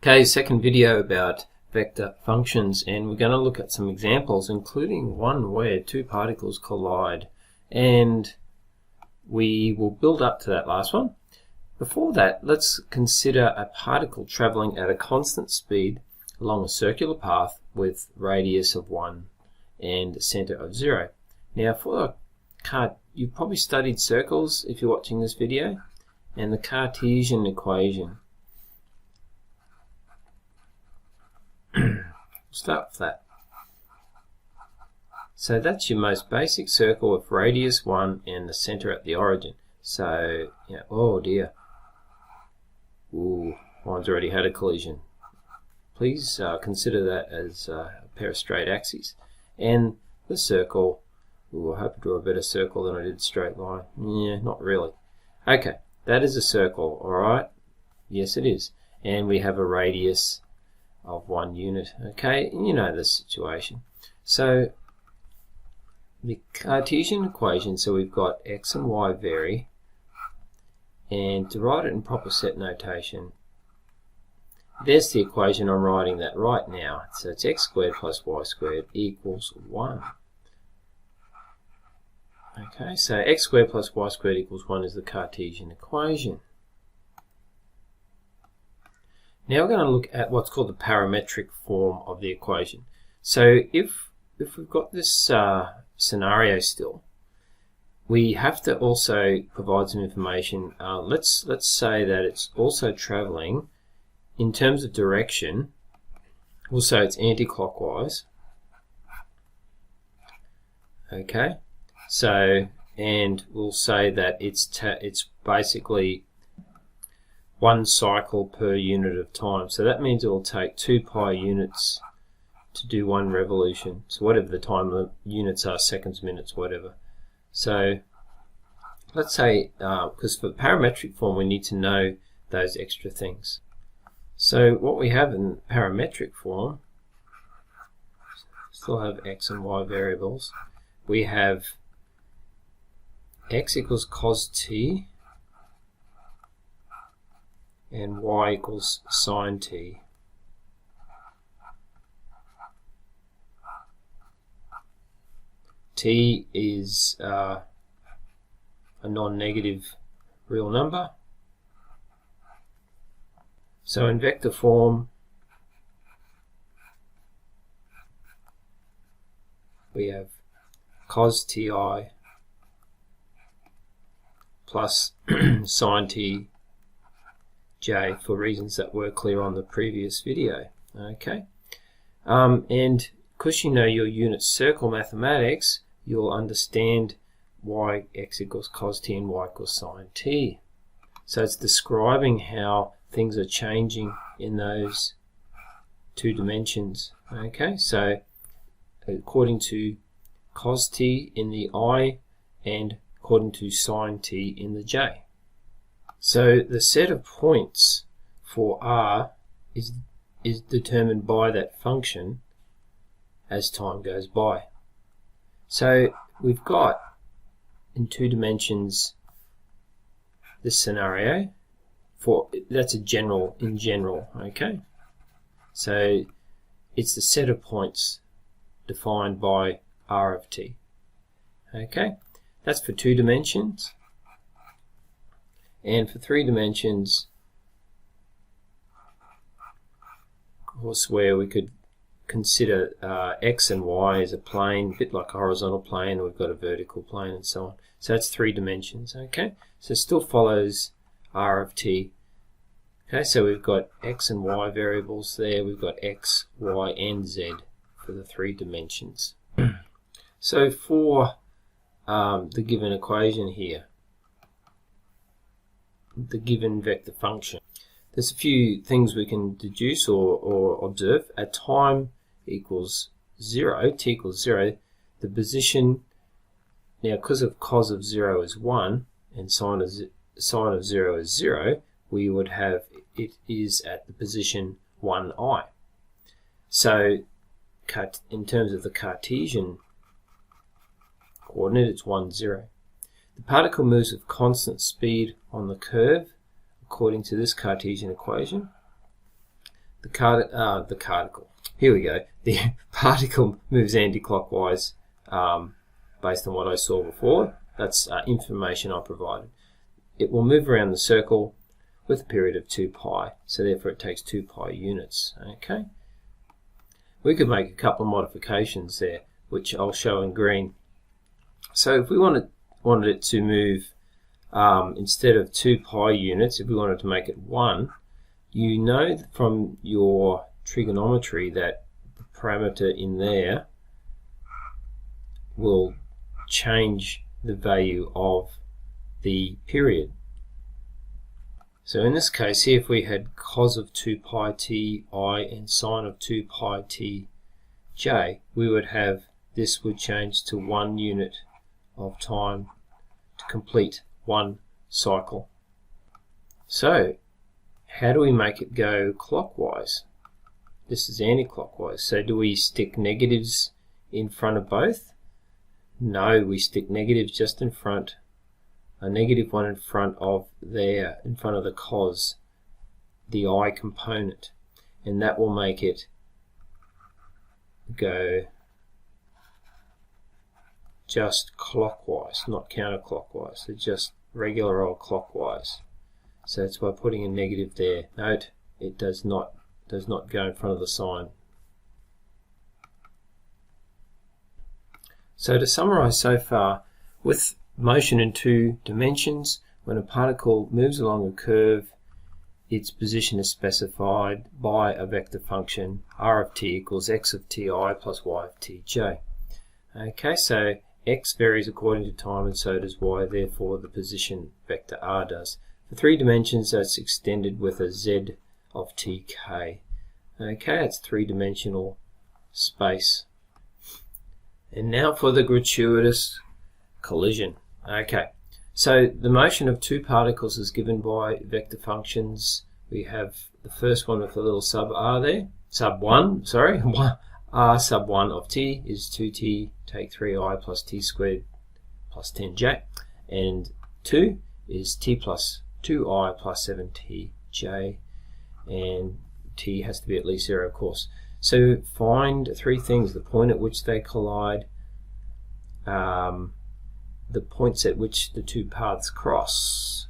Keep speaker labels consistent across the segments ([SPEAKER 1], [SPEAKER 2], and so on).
[SPEAKER 1] Okay, second video about vector functions, and we're going to look at some examples, including one where two particles collide, and we will build up to that last one. Before that, let's consider a particle traveling at a constant speed along a circular path with radius of 1 and center of 0. Now, you've probably studied circles if you're watching this video, and the Cartesian equation. Start with that. So that's your most basic circle with radius 1 and the center at the origin. So, oh dear. Ooh, mine's already had a collision. Please consider that as a pair of straight axes. And the circle, ooh, I hope I drew a better circle than I did straight line. Yeah, not really. Okay, that is a circle, alright? Yes, it is. And we have a radius of 1 unit. Okay, you know the situation. So the Cartesian equation, so we've got x and y vary, and to write it in proper set notation, there's the equation. I'm writing that right now. So it's x squared plus y squared equals 1. Okay, so x squared plus y squared equals 1 is the Cartesian equation. Now we're going to look at what's called the parametric form of the equation. So if we've got this scenario still, we have to also provide some information. Let's say that it's also traveling in terms of direction. We'll say it's anti-clockwise. Okay, so and we'll say that it's basically 1 cycle per unit of time. So that means it will take 2 pi units to do 1 revolution. So whatever the time units are, seconds, minutes, whatever. So let's say, because for parametric form we need to know those extra things. So what we have in parametric form, still have x and y variables. We have x equals cos t and y equals sine t. T is a non-negative real number. So in vector form, we have cos ti plus sine t j, for reasons that were clear on the previous video. Okay, and because you know your unit circle mathematics, you'll understand why x equals cos t and y equals sine t. So it's describing how things are changing in those 2 dimensions. Okay, so according to cos t in the I and according to sine t in the j. So the set of points for R is determined by that function as time goes by. So we've got in 2 dimensions this scenario. That's a general, in general, okay? So it's the set of points defined by R of t. Okay, that's for 2 dimensions. And for 3 dimensions, of course, where we could consider x and y as a plane, a bit like a horizontal plane, we've got a vertical plane and so on. So that's 3 dimensions, okay? So it still follows R of t. Okay, so we've got x and y variables there, we've got x, y, and z for the 3 dimensions. So for the given equation here, the given vector function, there's a few things we can deduce or observe. At time equals 0, t equals 0, the position, now because of cos of 0 is 1 and sine of 0 is 0, we would have it is at the position 1i. So in terms of the Cartesian coordinate, it's 1, 0. The particle moves with constant speed on the curve according to this Cartesian equation. Here we go. The particle moves anti-clockwise based on what I saw before. That's information I provided. It will move around the circle with a period of 2 pi, so therefore it takes 2 pi units. Okay. We could make a couple of modifications there, which I'll show in green. So if we wanted it to move instead of 2 pi units, if we wanted to make it 1, you know from your trigonometry that the parameter in there will change the value of the period. So in this case here, if we had cos of 2 pi t I and sine of 2 pi t j, we would have this would change to 1 unit of time to complete 1 cycle. So how do we make it go clockwise? This is anti-clockwise. So do we stick negatives in front of both? No, we stick negatives just in front, a negative one in front of there, in front of the cos, the I component, and that will make it go just clockwise, not counterclockwise, so just regular old clockwise. So it's by putting a negative there. Note, it does not go in front of the sign. So to summarize so far, with motion in 2 dimensions, when a particle moves along a curve, its position is specified by a vector function r of t equals x of ti plus y of tj. Okay, so x varies according to time and so does y, therefore the position vector r does. For 3 dimensions, that's extended with a z of tk. Okay, it's 3-dimensional space. And now for the gratuitous collision. Okay, so the motion of 2 particles is given by vector functions. We have the first one with a little sub r there, sub 1, sorry, r sub 1 of t is 2t, take 3i plus t squared plus 10j, and 2 is t plus 2i plus 7tj, and t has to be at least 0, of course. So find 3 things: the point at which they collide, the points at which the 2 paths cross,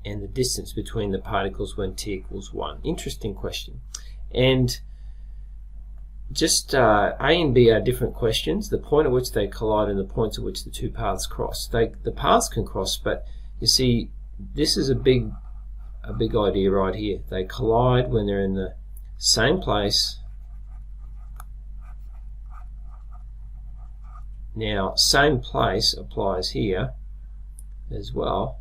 [SPEAKER 1] and the distance between the particles when t equals 1. Interesting question. And just A and B are different questions. The point at which they collide and the points at which the 2 paths cross. The paths can cross, but you see, this is a big idea right here. They collide when they're in the same place. Now, same place applies here as well,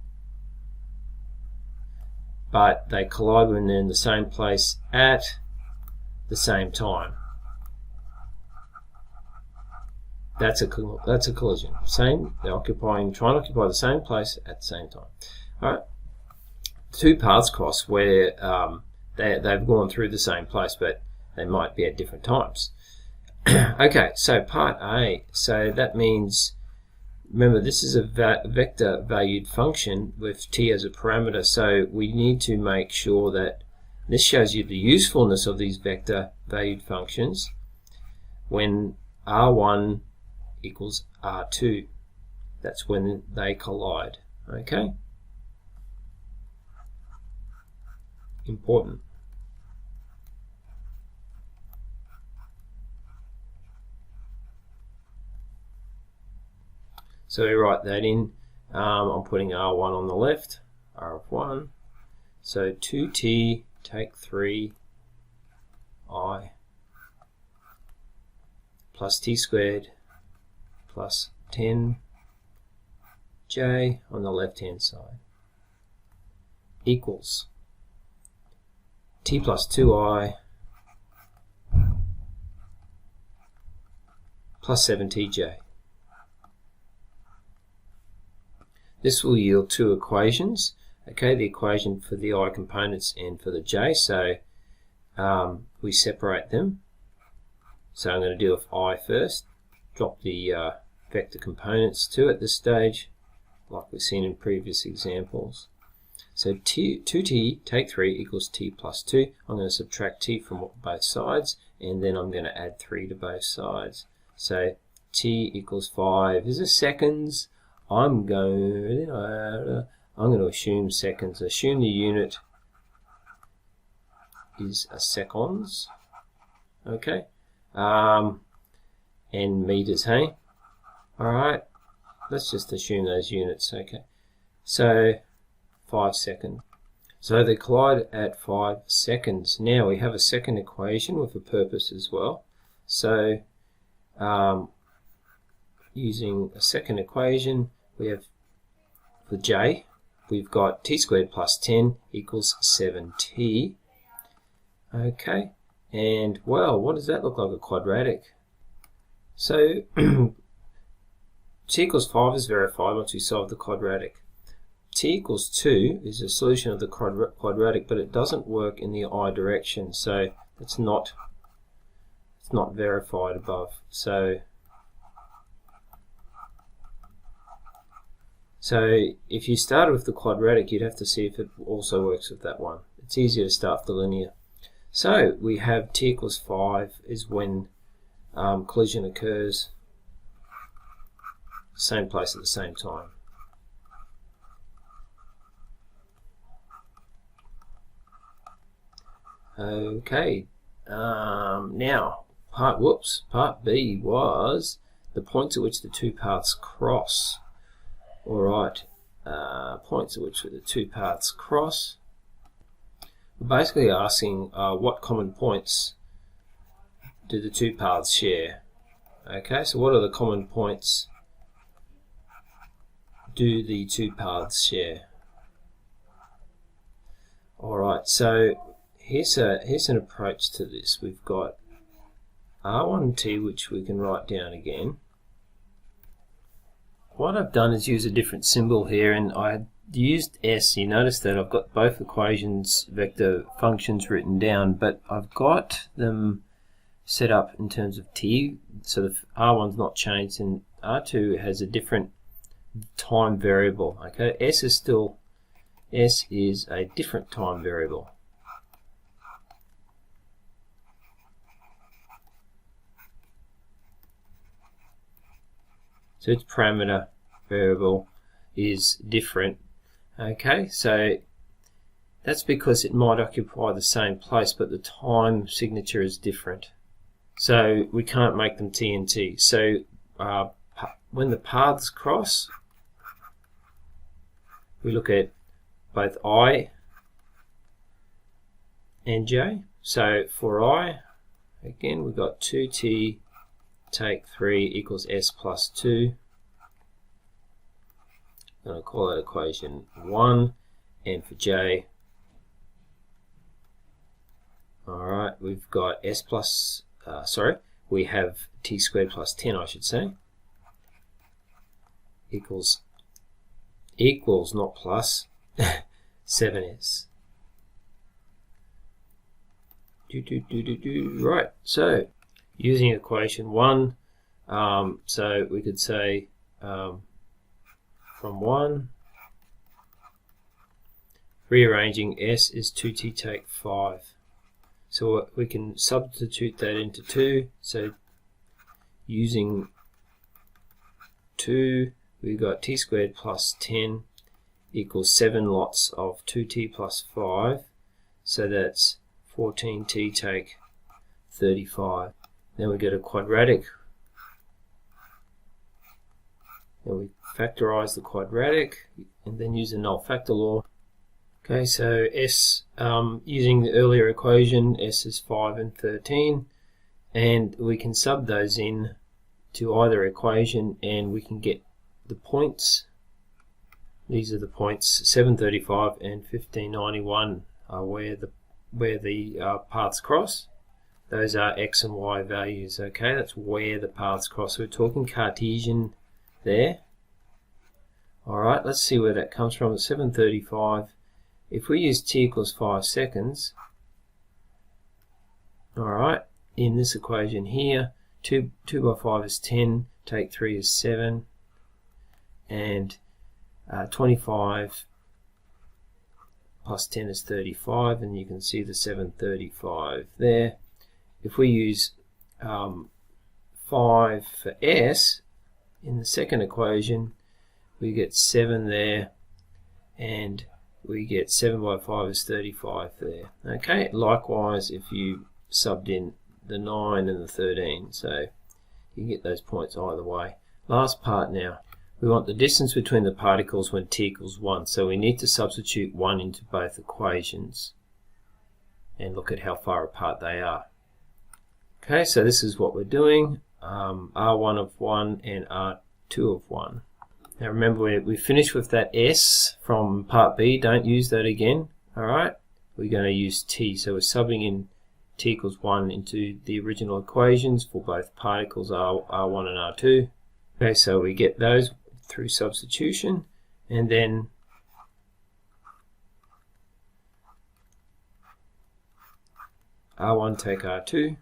[SPEAKER 1] but they collide when they're in the same place at the same time. That's a collision. They're trying to occupy the same place at the same time. All right. 2 paths cross where they've gone through the same place, but they might be at different times. Okay, so part A. So that means, remember, this is a vector valued function with t as a parameter, so we need to make sure that this shows you the usefulness of these vector valued functions when r1 equals r2. That's when they collide. Okay? Important. So we write that in. I'm putting r1 on the left, r of 1. So 2t, take 3i plus t squared plus 10j on the left hand side equals t plus 2i plus 7tj. This will yield 2 equations. Okay, the equation for the I components and for the j. So we separate them. So I'm going to deal with I first. Drop the vector components to at this stage, like we've seen in previous examples. So 2t take 3 equals t plus 2. I'm going to subtract t from both sides, and then I'm going to add 3 to both sides. So t equals 5. Is this seconds? I'm going to assume seconds. Assume the unit is seconds. Okay. And meters, hey? Alright. Let's just assume those units, okay. So 5 seconds. So they collide at 5 seconds. Now we have a second equation with a purpose as well. So using a second equation, we have for j, we've got t squared plus 10 equals 7t. Okay, and well, what does that look like? A quadratic. So t equals 5 is verified once we solve the quadratic. T equals 2 is a solution of the quadratic, but it doesn't work in the I direction, so it's not verified above. So if you started with the quadratic, you'd have to see if it also works with that one. It's easier to start with the linear. So we have t equals 5 is when collision occurs same place at the same time. Okay, now part B was the points at which the two paths cross. Alright, points at which the two paths cross. We're basically asking what common points do the two paths share. Okay, so what are the common points do the two paths share? Alright, so here's an approach to this. We've got R1t, which we can write down again. What I've done is use a different symbol here, and I used s. You notice that I've got both equations, vector functions written down, but I've got them set up in terms of t, so the R1's not changed, and R2 has a different time variable. Okay, s is a different time variable. So its parameter variable is different. Okay, so that's because it might occupy the same place, but the time signature is different. So we can't make them t and t. So when the paths cross, we look at both I and j. So for I, again, we've got 2t take 3 equals s plus 2. I'm going to call that equation 1. And for j, alright, we've got s plus, we have t squared plus 10, I should say, equals, not plus, 7s. Right, so using equation 1, so we could say from 1, rearranging s is 2t take 5. So we can substitute that into 2. So using 2, we've got t squared plus 10 equals 7 lots of 2t plus 5. So that's 14t take 35. Then we get a quadratic. Then we factorize the quadratic and then use the null factor law. Okay, so s, using the earlier equation, s is 5 and 13, and we can sub those in to either equation and we can get the points. These are the points 735 and 1591 are where the paths cross. Those are x and y values. Okay, that's where the paths cross. We're talking Cartesian there. Alright, let's see where that comes from. At 735, if we use t equals 5 seconds, alright, in this equation here, 2 by 5 is 10, take 3 is 7, and 25 plus 10 is 35, and you can see the 735 there. If we use 5 for s in the second equation, we get 7 there, and we get 7 by 5 is 35 there. Okay, likewise if you subbed in the 9 and the 13, so you can get those points either way. Last part now. We want the distance between the particles when t equals 1, so we need to substitute 1 into both equations and look at how far apart they are. Okay, so this is what we're doing, R1 of 1 and R2 of 1. Now remember, we finished with that s from part B, don't use that again. Alright, we're going to use t, so we're subbing in t equals 1 into the original equations for both particles R1 and R2. Okay, so we get those through substitution, and then R1 take R2,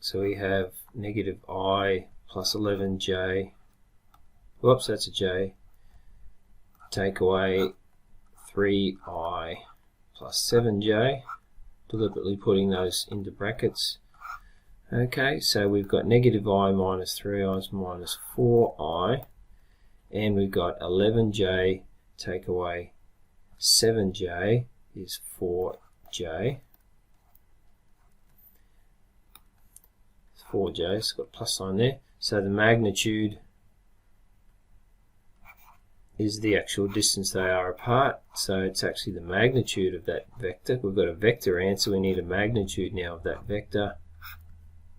[SPEAKER 1] so we have negative I plus 11j, whoops, that's a j, take away 3i plus 7j, deliberately putting those into brackets. Okay, so we've got negative I minus 3i minus 4i, and we've got 11j take away 7j is 4j. 4j, it's got a plus sign there. So the magnitude is the actual distance they are apart, so it's actually the magnitude of that vector. We've got a vector answer, we need a magnitude now of that vector.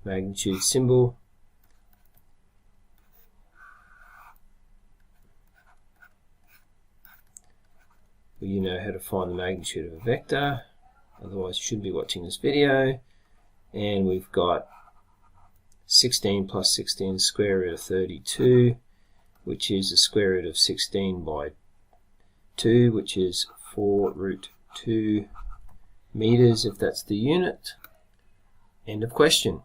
[SPEAKER 1] Magnitude symbol. Well, you know how to find the magnitude of a vector, otherwise you shouldn't be watching this video. And we've got 16 plus 16 square root of 32, which is the square root of 16 by 2, which is 4 root 2 meters if that's the unit. End of question.